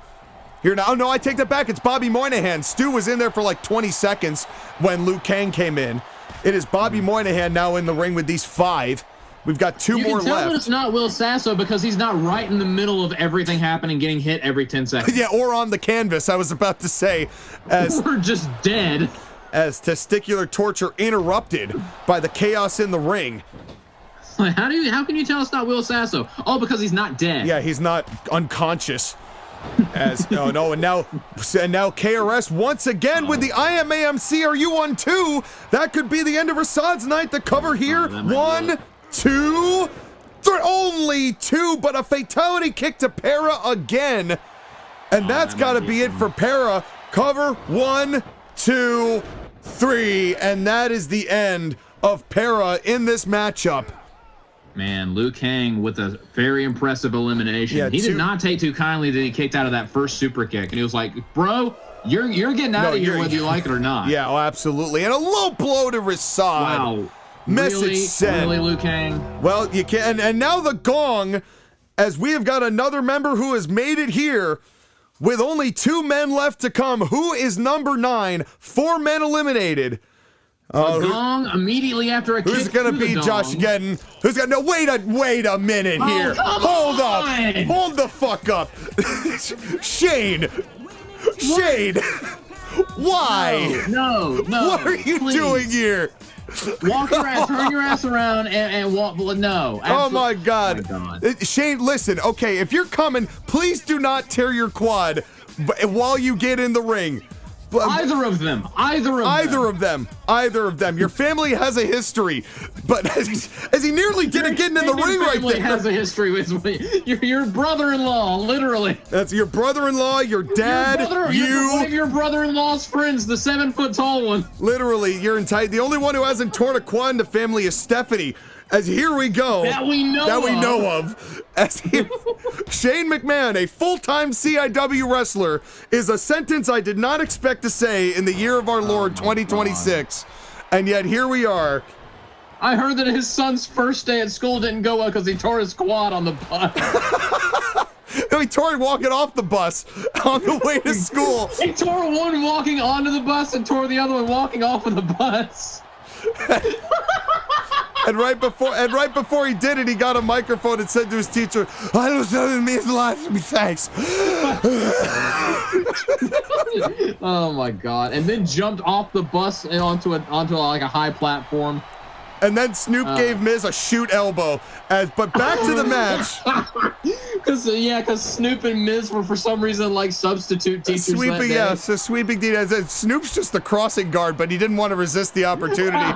Here now. Oh, no, I take that back. It's Bobby Moynihan. Stu was in there for like 20 seconds when Liu Kang came in. It is Bobby Moynihan now in the ring with these 5. We've got two more
You can tell
left.
it's not Will Sasso because he's not right in the middle of everything happening, getting hit every 10 seconds.
Yeah, or on the canvas, I was about to say. As
we're just dead.
As testicular torture interrupted by the chaos in the ring.
Like, how can you tell it's not Will Sasso? Oh, because he's not dead.
Yeah, he's not unconscious. As oh no, and now KRS once again with the IMAMC. Are you on 2? That could be the end of Rassad's night. The cover here. 1, 2, 3. Only 2, but a fatality kick to Para again. And that's got to be it for Para. Cover 1, 2, 3, and that is the end of Para in this matchup.
Man, Liu Kang with a very impressive elimination.
Yeah,
he did not take too kindly that he kicked out of that first super kick, and he was like, "Bro, you're getting out of here whether you like it or not."
Yeah, oh, absolutely. And a low blow to Rassad.
Wow.
Message sent.
Really, Liu Kang?
Well, you can, and now the gong, as we have got another member who has made it here. With only 2 men left to come, who is number 9? 4 men eliminated.
Gong immediately after a kick.
Who's gonna be JOSHAGEDDON? Who's gonna? No, wait a minute here. Hold up. Hold the fuck up. Shane. Why?
No.
What are you doing here?
Walk your ass, turn your ass around and walk. No.
Oh my God. Shane, listen, okay, if you're coming, please do not tear your quad while you get in the ring.
Either of them.
Your family has a history, but as he nearly did it getting in the ring right there.
Your family has a history with your brother-in-law, literally.
That's your brother-in-law, your dad,
one of your brother-in-law's friends, the 7-foot-tall one.
Literally, you're entitled. The only one who hasn't torn a quad in the family is Stephanie. As here we go.
That we know of.
As Shane McMahon, a full-time CIW wrestler, is a sentence I did not expect to say in the year of our Lord 2026. And yet here we are.
I heard that his son's first day at school didn't go well because he tore his quad on the bus.
No, he tore it walking off the bus on the way to school.
He tore one walking onto the bus and tore the other one walking off of the bus.
And right before he did it, he got a microphone and said to his teacher, "I don't know, it means a lot to me, thanks."
Oh my God! And then jumped off the bus and onto like a high platform.
And then Snoop gave Miz a shoot elbow. But back to the match.
Because Snoop and Miz were for some reason like substitute teachers.
Sweeping DD. Snoop's just the crossing guard, but he didn't want to resist the opportunity.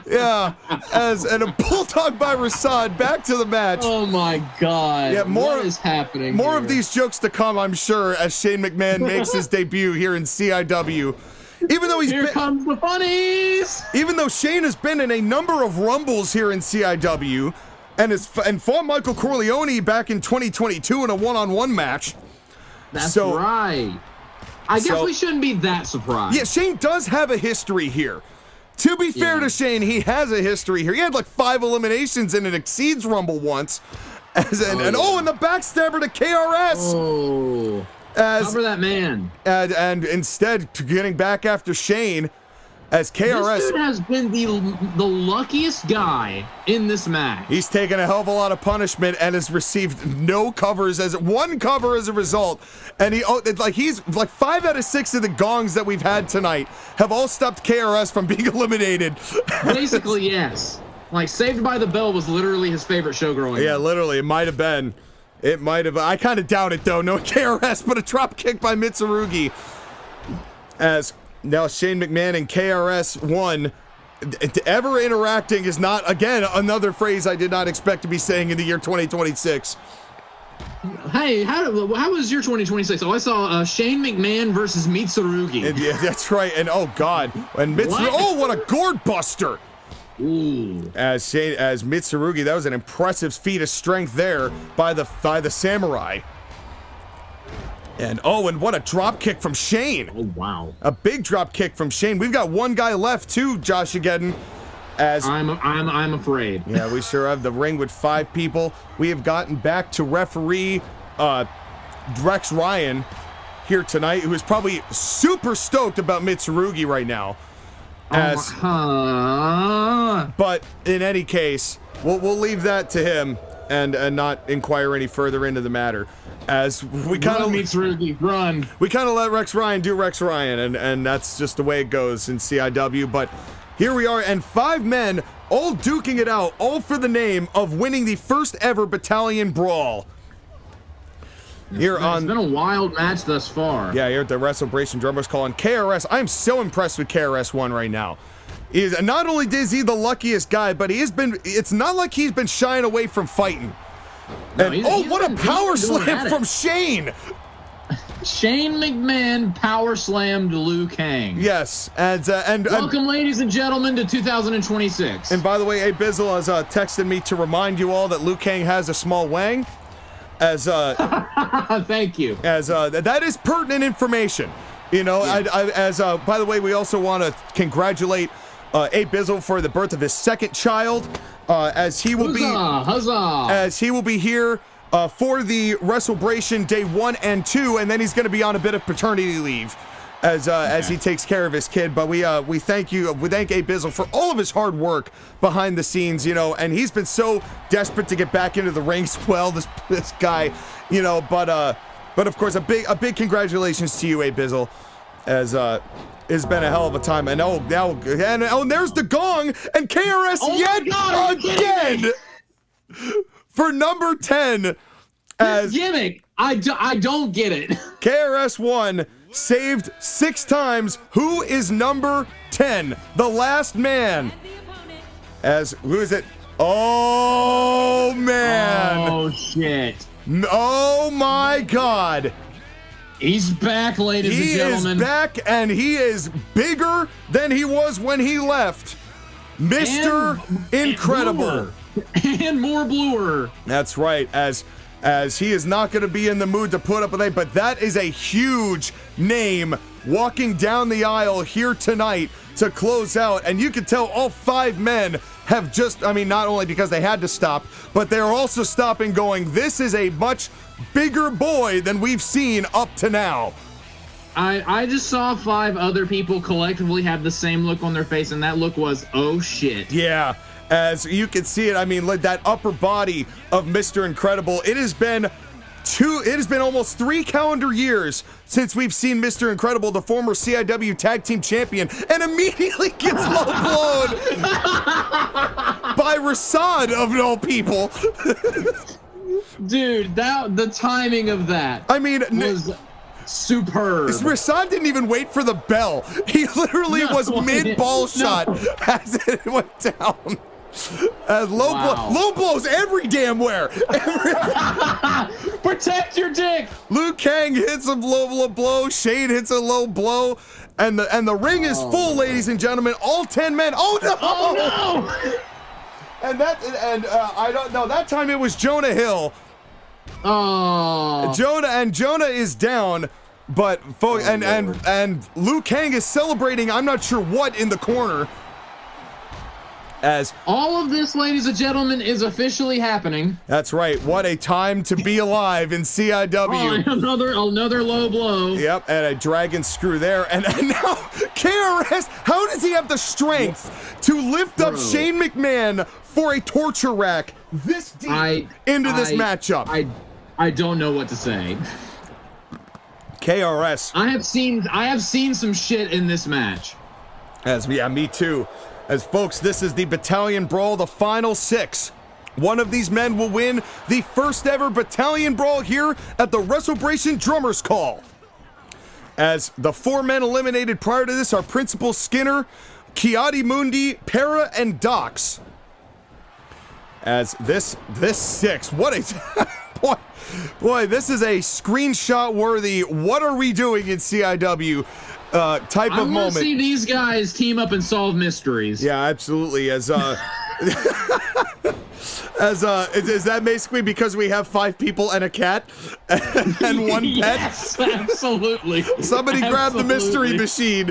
Yeah, and a bulldog by Rassad. Back to the match.
Oh my God!
Yeah,
what is happening?
More of these jokes to come, I'm sure, as Shane McMahon makes his debut here in CIW. Even though
here comes the funnies.
Even though Shane has been in a number of rumbles here in CIW, and fought Michael Corleone back in 2022 in a one-on-one match.
That's right. I guess we shouldn't be that surprised.
Yeah, Shane does have a history here. To be fair to Shane, he has a history here. He had like 5 eliminations in an Exceeds Rumble once. And the backstabber to KRS.
Oh. Cover that man.
And instead, getting back after Shane, as KRS.
This dude has been the luckiest guy in this match.
He's taken a hell of a lot of punishment and has received one cover as a result. And he's like 5 out of 6 of the gongs that we've had tonight have all stopped KRS from being eliminated.
Basically, yes. Like Saved by the Bell was literally his favorite show growing up.
Yeah, literally, it might have been. I kind of doubt it though. No KRS, but a drop kick by Mitsurugi. As now Shane McMahon and KRS won. Ever interacting is not, again, another phrase I did not expect to be saying in the year 2026.
Hey, how was your 2026? Oh, I saw Shane McMahon versus Mitsurugi.
Yeah, that's right. And oh God, and Mitsurugi, what a gourd buster!
Ooh.
As Mitsurugi, that was an impressive feat of strength there by the samurai. And what a drop kick from Shane.
Oh wow.
A big drop kick from Shane. We've got one guy left too, JOSHAGEDDON. As
I'm afraid.
Yeah, we sure have the ring with 5 people. We have gotten back to referee Rex Ryan here tonight, who is probably super stoked about Mitsurugi right now. As, but in any case, we'll leave that to him and not inquire any further into the matter. As we kind of we kind of let Rex Ryan do Rex Ryan, and that's just the way it goes in CIW. But here we are, and 5 men all duking it out, all for the name of winning the first ever Battalion Brawl.
It's been a wild match thus far.
Yeah, here at the Wres12eBration Drummers calling KRS. I'm so impressed with KRS-One right now. Not only is he the luckiest guy, but it's not like he's been shying away from fighting.
No,
and what a power slam from Shane!
Shane McMahon power slammed Liu Kang.
Yes, and
welcome, ladies and gentlemen, to 2026.
And by the way, Abizzle has texted me to remind you all that Liu Kang has a small wang. As
thank you.
As that is pertinent information. You know, yeah. By the way, we also want to congratulate Abizzle for the birth of his second child. As he will
huzzah.
be here for the Wres12eBration day 1 and 2, and then he's going to be on a bit of paternity leave as he takes care of his kid. But we thank Abizzle for all of his hard work behind the scenes, you know, and he's been so desperate to get back into the ring as well, this guy, you know. But of course, a big congratulations to you, Abizzle, as it's been a hell of a time. And and there's the gong, and KRS again for number 10. As
gimmick, I don't get it.
KRS-One saved 6 times. Who is number 10? The last man. Who is it? Oh man.
Oh shit.
Oh my God.
He's back, ladies and gentlemen.
He is back, and he is bigger than he was when he left. Mr. Incredible.
And more bluer.
That's right, as he is not going to be in the mood to put up with it, but that is a huge name walking down the aisle here tonight to close out. And you can tell all 5 men have just, I mean, not only because they had to stop, but they're also stopping going, this is a much bigger boy than we've seen up to now.
I just saw 5 other people collectively have the same look on their face, and that look was, oh shit.
Yeah, as you can see it, I mean, like that upper body of Mr. Incredible, it has been almost 3 calendar years since we've seen Mr. Incredible, the former CIW Tag Team Champion, and immediately gets low blown by Rasad of all people.
Dude, the timing of that,
I mean,
was superb.
Rasad didn't even wait for the bell. He literally was mid-ball shot as it went down. Low blows every damn where.
Protect your dick.
Liu Kang hits a low blow. Shane hits a low blow, and the ring is full, ladies and gentlemen. All 10 men. Oh no!
Oh no!
And I don't know. That time it was Jonah Hill.
Oh.
Jonah is down, but and Liu Kang is celebrating. I'm not sure what in the corner. As
all of this, ladies and gentlemen, is officially happening.
That's right. What a time to be alive in CIW.
Oh, another low blow.
Yep, and a dragon screw there. And now KRS, how does he have the strength to lift up Shane McMahon for a torture rack this deep into this matchup?
I don't know what to say.
KRS.
I have seen some shit in this match.
Me too. As folks, this is the Battalion Brawl, the final 6. One of these men will win the first ever Battalion Brawl here at the Wres12eBration Drummers Call. As the 4 men eliminated prior to this are Principal Skinner, Kiadi Mundi, Para, and Dox. As this 6, what a boy, this is a screenshot worthy. What are we doing in CIW? Type of moment. I want to
see these guys team up and solve mysteries.
Yeah, absolutely. Is that basically because we have 5 people and a cat and 1 pet?
Yes, absolutely.
Somebody grab the mystery machine.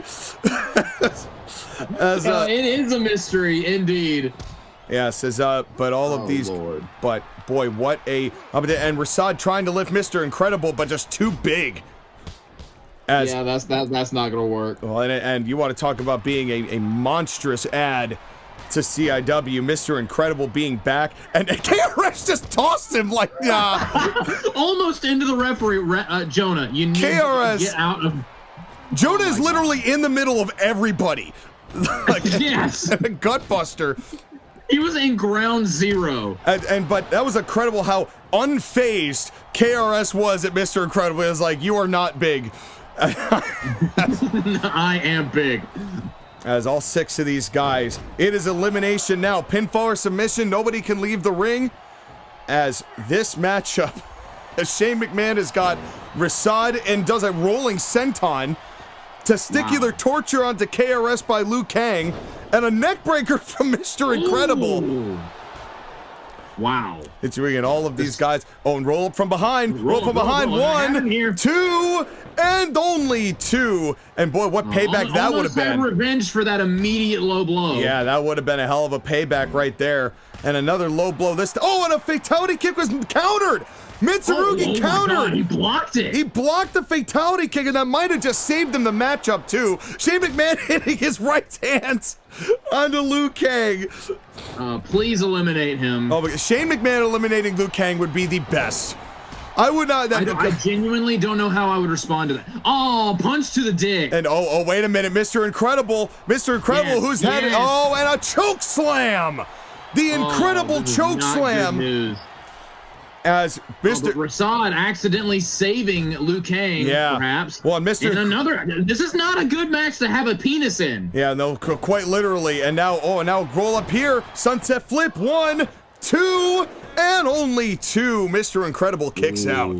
It is a mystery indeed.
Yes, but all of these,
Lord.
But boy, what a, and Rasad trying to lift Mr. Incredible, but just too big.
Yeah, that's not gonna work.
Well, and you want to talk about being a monstrous ad to CIW, Mr. Incredible being back, and KRS just tossed him like
almost into the referee. Jonah, you need
KRS,
to get out of.
Jonah is literally in the middle of everybody. Like,
yes,
Gutbuster.
He was in ground zero.
But that was incredible how unfazed KRS was at Mr. Incredible. It was like, you are not big.
I am big.
As all 6 of these guys, it is elimination now. Pinfall or submission, nobody can leave the ring. As this matchup, as Shane McMahon has got Rasad and does a rolling senton, testicular torture onto KRS by Liu Kang, and a neckbreaker from Mr. Incredible.
Ooh. Wow.
It's ringing all of these guys. Oh, and roll up from behind. Roll from behind. 1, 2, and only 2. And boy, what payback that would have been.
Revenge for that immediate low blow.
Yeah, that would have been a hell of a payback right there. And another low blow this time. Oh, and a fatality kick was countered. Mitsurugi countered.
God, he blocked it.
He blocked the fatality kick, and that might have just saved him the matchup too. Shane McMahon hitting his right hands onto Liu Kang.
Please eliminate him.
Oh, but Shane McMahon eliminating Liu Kang would be the best. I would not.
I genuinely don't know how I would respond to that. Oh, punch to the dick.
And oh, wait a minute, Mr. Incredible, who's had it. Oh, and a choke slam. The incredible choke slam.
Good news.
As Mr.
Rasad accidentally saving Liu Kang, perhaps.
Well, Mr.
In another, this is not a good match to have a penis in.
Yeah, no, quite literally. And now, now roll up here. Sunset flip. 1, 2, and only 2. Mr. Incredible kicks out.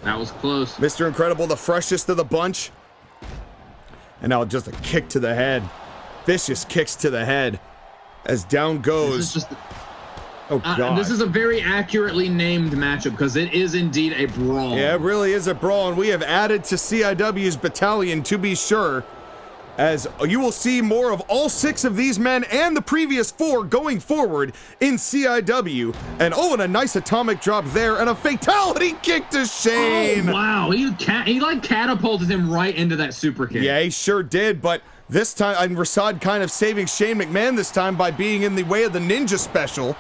That was close.
Mr. Incredible, the freshest of the bunch. And now just a kick to the head. Vicious kicks to the head. As down goes. Oh, God.
This is a very accurately named matchup because it is indeed a brawl.
Yeah, it really is a brawl, and we have added to CIW's battalion to be sure, as you will see more of all 6 of these men and the previous 4 going forward in CIW. And and a nice atomic drop there, and a fatality kick to Shane.
Oh, wow, he like catapulted him right into that super kick.
Yeah, he sure did, but this time, Rasad kind of saving Shane McMahon this time by being in the way of the ninja special.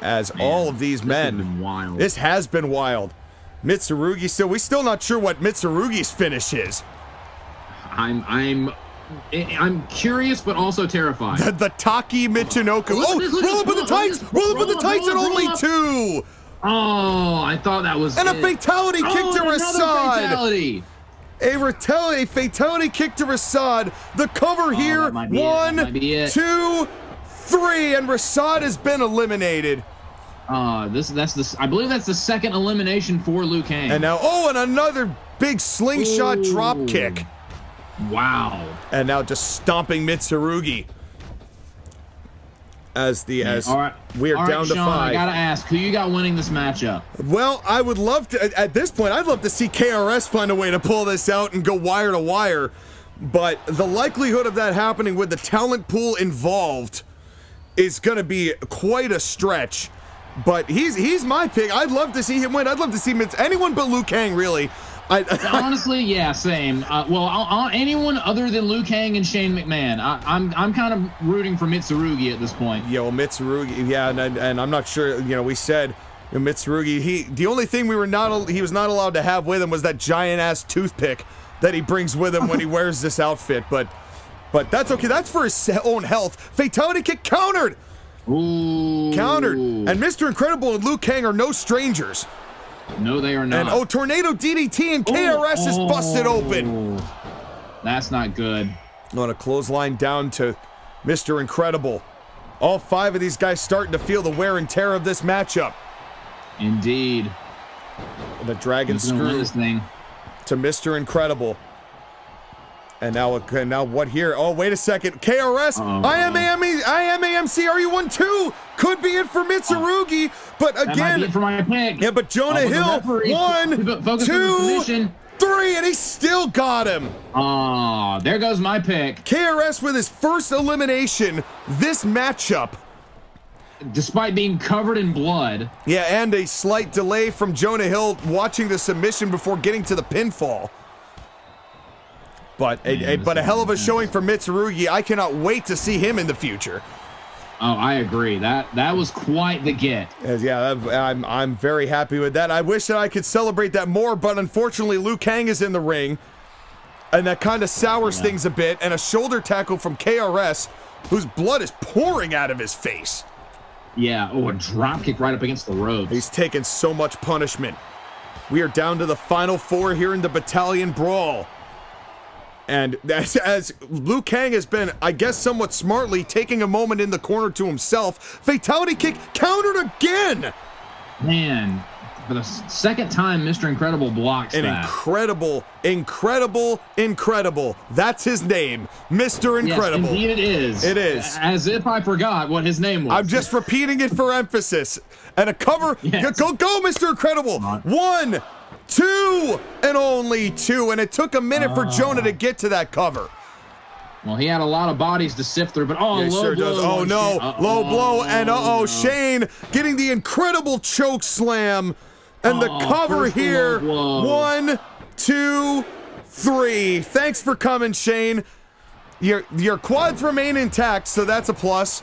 As all of these men, this has been wild. Mitsurugi, we're still not sure what Mitsurugi's finish is.
I'm curious, but also terrified.
The Taki Michinoku. Roll up with the tights! Roll up with the tights, and only 2!
Oh, I thought that was.
And a fatality kick to Rasad.
Fatality.
A fatality kick to Rasad. The cover here. 1, 2, 3, and Rasad has been eliminated.
I believe that's the second elimination for Liu Kang.
And now, and another big slingshot drop kick.
Wow.
And now just stomping Mitsurugi. We are down to 5.
I gotta ask, who you got winning this matchup?
Well, I would love to, at this point, I'd love to see KRS find a way to pull this out and go wire to wire. But the likelihood of that happening with the talent pool involved is going to be quite a stretch. But he's my pick. I'd love to see him win. I'd love to see anyone but Liu Kang, really.
Honestly, yeah, same. Anyone other than Liu Kang and Shane McMahon. I'm kind of rooting for Mitsurugi at this point.
Yeah, well, Mitsurugi, yeah, and I'm not sure. We said Mitsurugi. The only thing he was not allowed to have with him was that giant ass toothpick that he brings with him when he wears this outfit. But that's okay. That's for his own health. Fatality kick countered.
Ooh.
Countered. And Mr. Incredible and Liu Kang are no strangers.
No, they are not.
And tornado DDT and KRS is busted open.
That's not good.
On a clothesline down to Mr. Incredible. All 5 of these guys starting to feel the wear and tear of this matchup.
Indeed.
The dragon screw
this thing
to Mr. Incredible. And now what here? Oh, wait a second. KRS, I am AMC, RU1 2 could be it for Mitsurugi, but again,
that might be it for my pick.
Yeah, but Jonah Hill, 1, 2, 3, and he still got him.
There goes my pick.
KRS with his first elimination this matchup.
Despite being covered in blood.
Yeah, and a slight delay from Jonah Hill watching the submission before getting to the pinfall. But a hell of a showing for Mitsurugi. I cannot wait to see him in the future.
Oh, I agree. That was quite the get.
Yeah, I'm very happy with that. I wish that I could celebrate that more, but unfortunately Liu Kang is in the ring, and that kind of sours things a bit. And a shoulder tackle from KRS, whose blood is pouring out of his face.
Yeah. Oh, a drop kick right up against the ropes.
He's taken so much punishment. We are down to the final 4 here in the Battalion Brawl. And as Liu Kang has been, I guess somewhat smartly, taking a moment in the corner to himself, fatality kick countered again!
Man, for the second time, Mr. Incredible blocks that. Incredible. That's his name, Mr. Incredible. Yes, indeed it is.
It is.
As if I forgot what his name was.
I'm just repeating it for emphasis. And a cover.
Yes.
Go, Mr. Incredible. 1, 2, and only 2. And it took a minute for Jonah to get to that cover.
Well, he had a lot of bodies to sift through, but
yeah, he sure does. Oh no, low blow, and no. Shane getting the incredible choke slam, and the cover here. 1, 2, 3. Thanks for coming, Shane. Your quads remain intact, so that's a plus.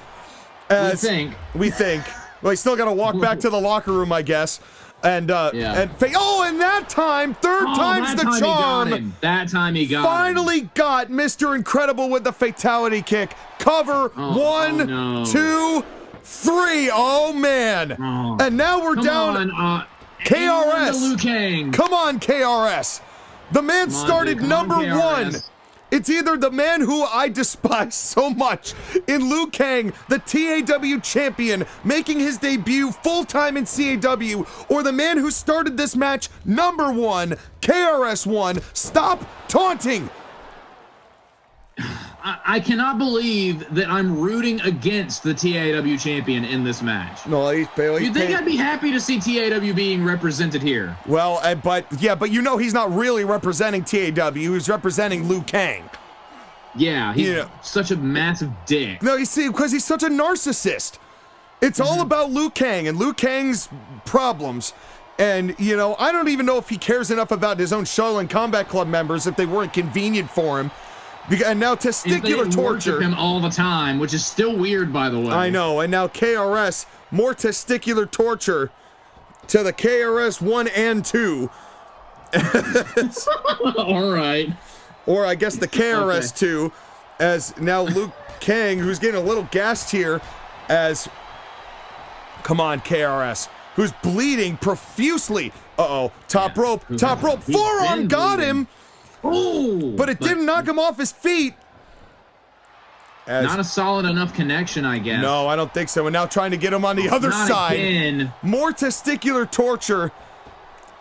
We think. Well, he's still got to walk back to the locker room, I guess. And and that time, third time's the charm.
That time he got
finally got Mr. Incredible with the fatality kick. Cover. 1, 2, 3. Oh man. And now we're down. KRS.
Liu Kang.
Come on, KRS. The man started number 1. It's either the man who I despise so much in Liu Kang, the TAW champion, making his debut full-time in CAW, or the man who started this match number 1, KRS-One. Stop taunting!
I cannot believe that I'm rooting against the TAW champion in this match.
No,
you'd think I'd be happy to see TAW being represented here.
Well, but you know he's not really representing TAW. He's representing Liu Kang.
Yeah, he's such a massive dick.
No, you see, because he's such a narcissist. It's all about Liu Kang and Liu Kang's problems. And, I don't even know if he cares enough about his own Shaolin Combat Club members if they weren't convenient for him. And now testicular torture.
Him all the time, which is still weird, by the way.
I know. And now KRS, more testicular torture to the KRS 1 and 2.
All right.
Or I guess the KRS 2, as now Liu Kang, who's getting a little gassed here, as come on KRS, who's bleeding profusely. Top rope, forearm got him.
Oh,
but it didn't knock him off his feet.
Not a solid enough connection, I guess.
No, I don't think so. And now trying to get him on the other side.
Again.
More testicular torture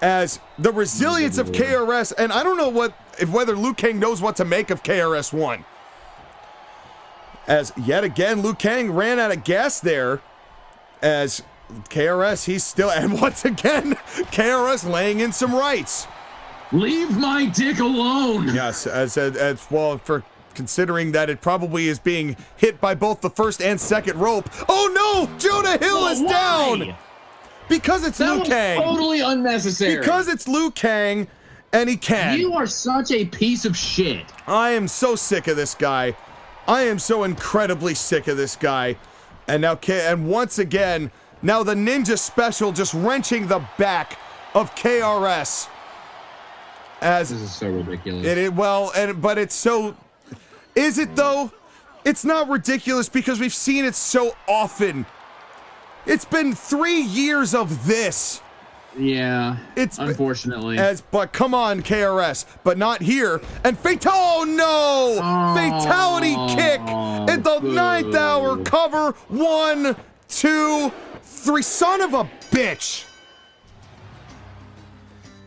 as the resilience of KRS. And I don't know whether Liu Kang knows what to make of KRS-One. As yet again, Liu Kang ran out of gas there. As KRS, he's still, and once again, KRS laying in some rights.
Leave my dick alone.
Yes, as well, for considering that it probably is being hit by both the first and second rope. Oh no, Jonah Hill is down because it's Liu Kang.
Totally unnecessary.
Because it's Liu Kang, and he can.
You are such a piece of shit.
I am so sick of this guy. I am so incredibly sick of this guy. And now, and once again, now the ninja special just wrenching the back of KRS. As
this is so ridiculous.
But it's so. Is it though? It's not ridiculous because we've seen it so often. It's been 3 years of this.
Yeah. Unfortunately.
But come on, KRS, but not here. And no! Fatality kick at the 9th hour. Cover 1, 2, 3. Son of a bitch.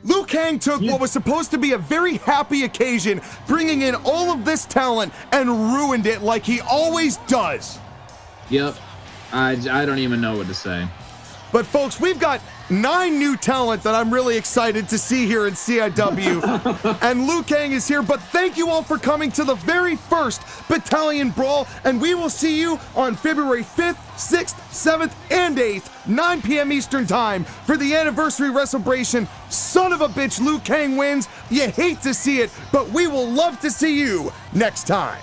Liu Kang took what was supposed to be a very happy occasion, bringing in all of this talent, and ruined it like he always does.
Yep. I don't even know what to say.
But folks, we've got 9 new talent that I'm really excited to see here in CIW. And Liu Kang is here, but thank you all for coming to the very first Battalion Brawl, and we will see you on February 5th, 6th, 7th, and 8th, 9 p.m. Eastern Time for the anniversary Wres12eBration. Son of a bitch, Liu Kang wins. You hate to see it, but we will love to see you next time.